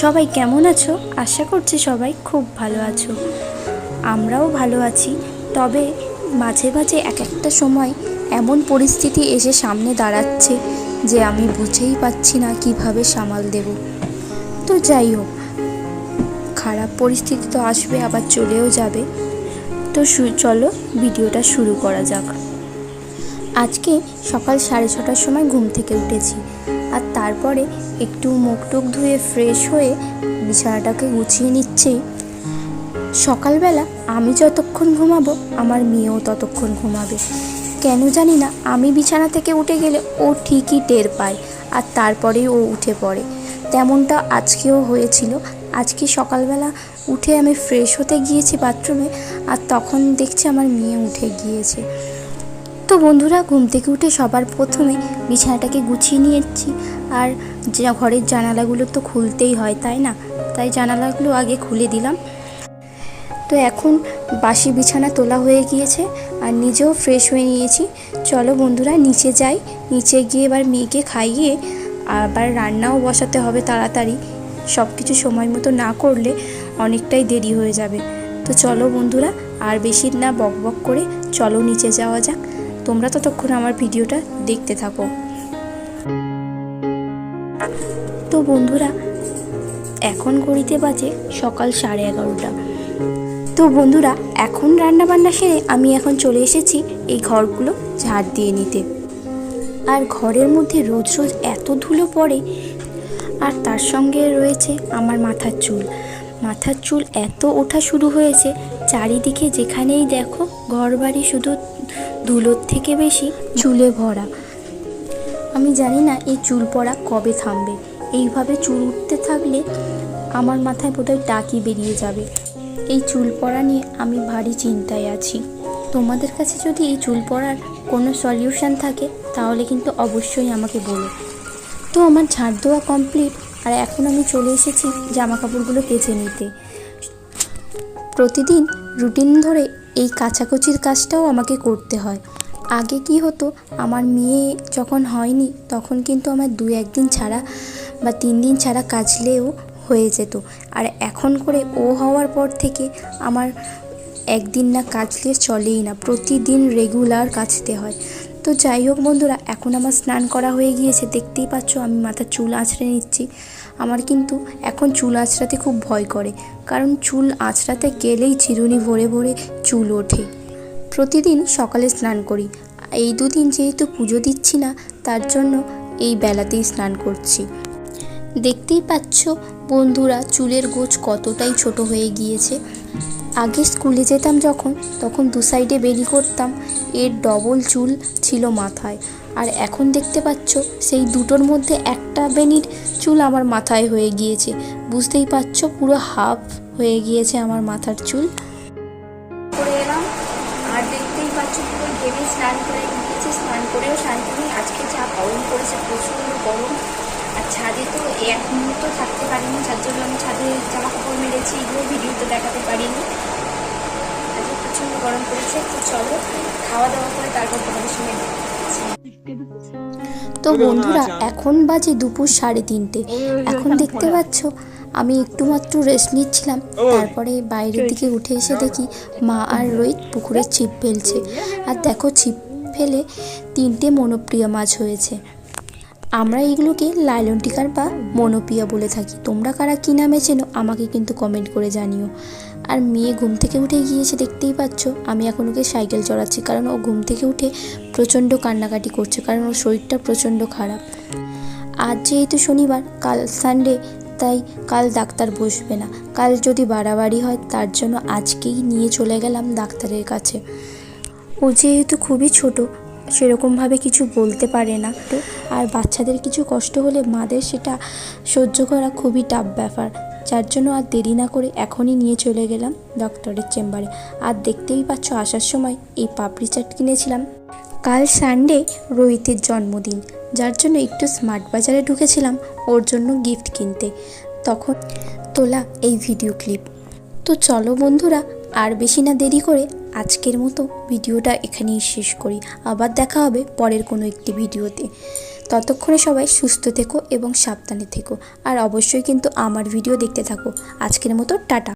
সবাই কেমন আছো? আশা করছি সবাই খুব ভালো আছো। আমরাও ভালো আছি। তবে মাঝে মাঝে এক একটা সময় এমন পরিস্থিতি এসে সামনে দাঁড়াচ্ছে যে আমি বুঝেই পাচ্ছি না কিভাবে সামাল দেব। তো যাই হোক, খারাপ পরিস্থিতি তো আসবে, আবার চলেও যাবে। তো চলো ভিডিওটা শুরু করা যাক। আজকে সকাল 6:30টার সময় ঘুম থেকে উঠেছি, আর তারপরে একটু মুখ টুক ধুয়ে ফ্রেশ হয়ে বিছানাটাকে গুছিয়ে নিচ্ছি। সকালবেলা আমি যতক্ষণ ঘুমাবো আমার মেয়েও ততক্ষণ ঘুমাবে। কেন জানি না, আমি বিছানা থেকে উঠে গেলে ও ঠিকই টের পায়, আর তারপরেই ও উঠে পড়ে। তেমনটা আজকেও হয়েছিল। আজকে সকালবেলা উঠে আমি ফ্রেশ হতে গিয়েছি বাথরুমে, আর তখন দেখছি আমার মেয়ে উঠে গিয়েছে। তো বন্ধুরা, ঘুম থেকে উঠে সবার প্রথমে বিছানাটাকে গুছিয়ে নিয়েছি, আর ঘরের জানালাগুলো তো খুলতেই হয়, তাই না? তাই জানালাগুলো আগে খুলে দিলাম। তো এখন বাসি বিছানা তোলা হয়ে গিয়েছে, আর নিজেও ফ্রেশ হয়ে নিয়েছি। চলো বন্ধুরা নিচে যাই। নিচে গিয়ে এবার মেয়েকে খাইয়ে আবার রান্নাও বসাতে হবে তাড়াতাড়ি। সব কিছু সময় মতো না করলে অনেকটাই দেরি হয়ে যাবে। তো চলো বন্ধুরা, আর বেশি না বক বক করে চলো নিচে যাওয়া যাক। তোমরা ততক্ষণ আমার ভিডিওটা দেখতে থাকো। তো বন্ধুরা, এখন ঘড়িতে বাজে সকাল 11:30। তো বন্ধুরা, এখন রান্নাবান্না সেরে আমি এখন চলে এসেছি এই ঘরগুলো ঝাড় দিয়ে নিতে। আর ঘরের মধ্যে রোজ রোজ এত ধুলো পড়ে, আর তার সঙ্গে রয়েছে আমার মাথার চুল এত ওঠা শুরু হয়েছে। চারিদিকে যেখানেই দেখো ঘরবাড়ি শুধু ধুলোর থেকে বেশি চুলে ভরা। আমি জানি না এই চুল পড়া কবে থামবে। এইভাবে চুল উঠতে থাকলে আমার মাথায় বোধহয় টাকি বেরিয়ে যাবে। এই চুল পড়া নিয়ে আমি ভারী চিন্তায় আছি। তোমাদের কাছে যদি এই চুল পড়ার কোনো সলিউশন থাকে তাহলে কিন্তু অবশ্যই আমাকে বলো। তো আমার ঝাড় দেওয়া কমপ্লিট, আর এখন আমি চলে এসেছি জামা কাপড়গুলো কেচে নিতে। প্রতিদিন রুটিন ধরে এই কাচাকুচির কাজটাও আমাকে করতে হয়। আগে কি হতো, আমার মেয়ে যখন হয়নি তখন কিন্তু আমার 2-1 দিন ছাড়া বা 3 দিন ছাড়া কাচলেও হয়ে যেত। আর এখন করে ও হওয়ার পর থেকে আমার একদিন না কাচলে চলেই না, প্রতিদিন রেগুলার কাচতে হয়। তো যাই হোক বন্ধুরা, এখন আমার স্নান করা হয়ে গিয়েছে, দেখতেই পাচ্ছ আমি মাথার চুল আঁচড়ে নিচ্ছি। আমার কিন্তু এখন চুল আঁচড়াতে খুব ভয় করে, কারণ চুল আঁচড়াতে গেলেই চিরুনি ভরে ভরে চুল ওঠে। প্রতিদিন সকালে স্নান করি। এই 2 দিন যেহেতু পুজো দিচ্ছি না, তার জন্য এই বেলাতেই স্নান করছি। দেখতেই পাচ্ছ বন্ধুরা, চুলের গোছ কতটাই ছোট হয়ে গিয়েছে। আগে স্কুলে যেতাম যখন, তখন 2 সাইডে বেনি করতাম, এর ডবল চুল ছিল মাথায়। আর এখন দেখতে পাচ্ছ সেই দুটোর মধ্যে একটা বেনির চুল আমার মাথায় হয়ে গিয়েছে। বুঝতেই পারছো পুরো হাফ হয়ে গিয়েছে আমার মাথার চুল। করে এলাম, আর দেখতেই পাচ্ছ পুরো ঘেমে স্নান করে গিয়েছে। স্নান করেও শান্তি নেই, আজকে যা গরম পড়েছে, প্রচণ্ড গরম। আর ছাদে তো এক মুহূর্ত থাকতে পারিনি, যার জন্য আমি ছাদে জামা কাপড় মেরেছি, এগুলো ভিডিওতে দেখাতে পারিনি। আজকে প্রচণ্ড গরম পড়েছে। তো চলো খাওয়া দাওয়া করে তারপর তোমাদের সঙ্গে দেখাচ্ছি। তো বন্ধুরা, এখন বাজে দুপুর 3:30। এখন দেখতে পাচ্ছ আমি একটু মাত্র রেস্ট নিচ্ছিলাম, তারপরে বাইরের দিকে উঠে এসে দেখি মা আর রোহিত পুকুরে ছিপ ফেলছে। আর দেখো, ছিপ ফেলে 3টে মনোপ্রিয়া মাছ হয়েছে। আমরা এগুলোকে লাইলন টিকার বা মনোপিয়া বলে থাকি। তোমরা কারা কী নামে চেনো আমাকে কিন্তু কমেন্ট করে জানিও। আর মেয়ে ঘুম থেকে উঠে গিয়েছে, দেখতেই পাচ্ছ। আমি এখন ওকে সাইকেল চড়াচ্ছি, কারণ ও ঘুম থেকে উঠে প্রচণ্ড কান্নাকাটি করছে, কারণ ওর শরীরটা প্রচণ্ড খারাপ। আজ যেহেতু শনিবার, কাল সানডে, তাই কাল ডাক্তার বসবে না। কাল যদি বাড়াবাড়ি হয়, তার জন্য আজকেই নিয়ে চলে গেলাম ডাক্তারের কাছে। ও যেহেতু খুবই ছোট, সেরকমভাবে কিছু বলতে পারে না। তো আর বাচ্চাদের কিছু কষ্ট হলে মাদের সেটা সহ্য করা খুবই টাফ ব্যাপার, যার জন্য আর দেরি না করে এখনই নিয়ে চলে গেলাম ডক্টরের চেম্বারে। আর দেখতেই পাচ্ছ আসার সময় এই পাপড়ি চাট কিনেছিলাম। কাল সানডে রোহিতের জন্মদিন, যার জন্য একটু স্মার্ট বাজারে ঢুকেছিলাম ওর জন্য গিফট কিনতে, তখন তোলা এই ভিডিও ক্লিপ। তো চলো বন্ধুরা, আর বেশি না দেরি করে আজকের মতো ভিডিওটা এখানেই শেষ করি। আবার দেখা হবে পরের কোনো একটি ভিডিওতে। ততক্ষণে সবাই সুস্থ থেকো এবং সাবধানে থেকো। আর অবশ্যই কিন্তু আমার ভিডিও দেখতে থাকো। আজকের মতো টাটা।